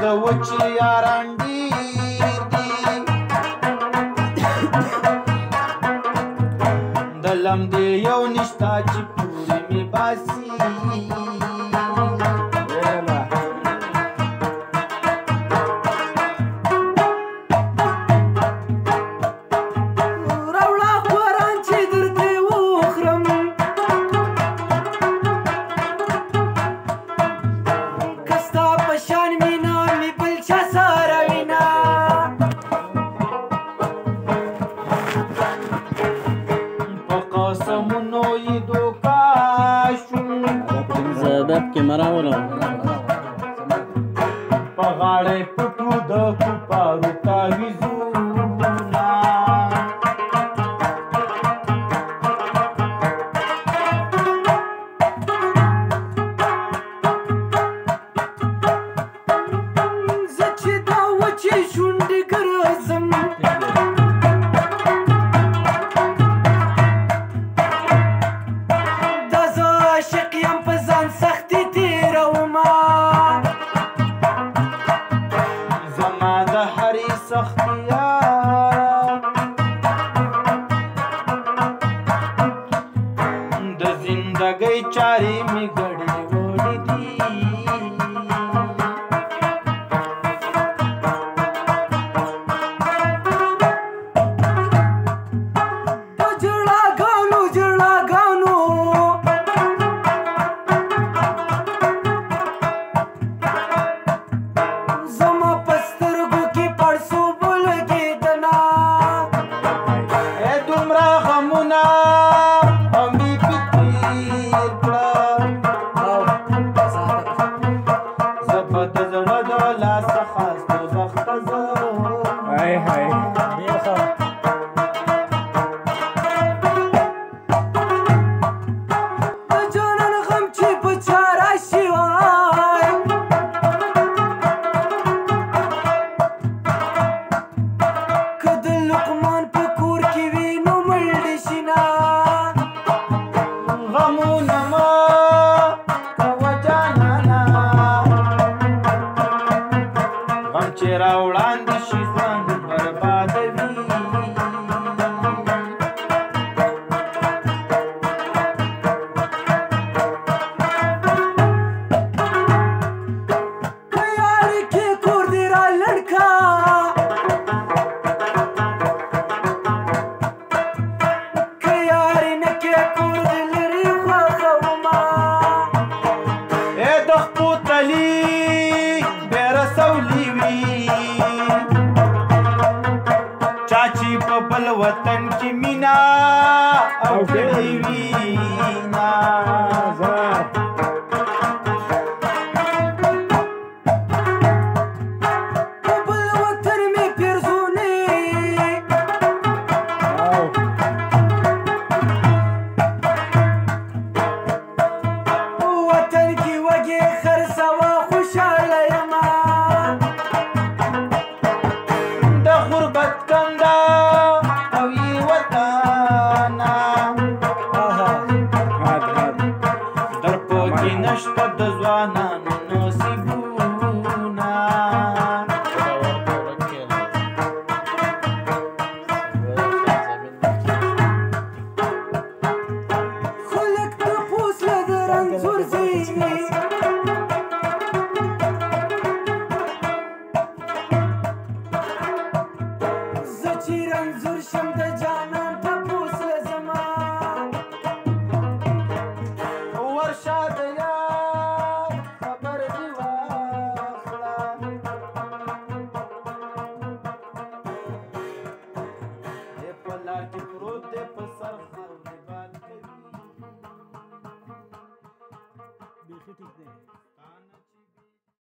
د وچې یاران ډېر دي د لمدې یو نشته چې پورې مې باسي په غاړه پټو د کفارو تعویذونه زه چې دا وچې شونډې ګرځم دا زه عاشق یم په ځان سختي تېرومه زما د هرې سختیار د زندګۍ چارې مې ګډې وړې دي په ژړاګانو ژړاګانو زما په سترګو کې پړسوب ولګېدنه دومره غمونه مې پې تېر کړه زه به د زړه د لاسه خاص دوزخ ته ځم د جانان غم چې په چا راشي وای که د لقمان په کور کې وي نو مړ شي نه غمونه مه کوه جانانه غم چې راوړاندې شي ژوند بربادوي که یارې کې کور دې را لړکا که یارې نه کې کور دې لرې خوښومه د خپو تلي بې رسولي وي چا چې په بل وطن کې مینا او کړې وي په بل وطن مې پیرزونې وطن کې وږې خرڅوه خوشحاله یمه د غربت کنده او یې وطنه در په کې نشته د ځوانانو نصیبونه خلک تپوس له د رنځور ځي زه چې رنځور شم د جانان تپوس له زما ورشه د یار خبر دې واخله په لار کې پروت دی په سر خاورې باد کوي بیخي ټیک دی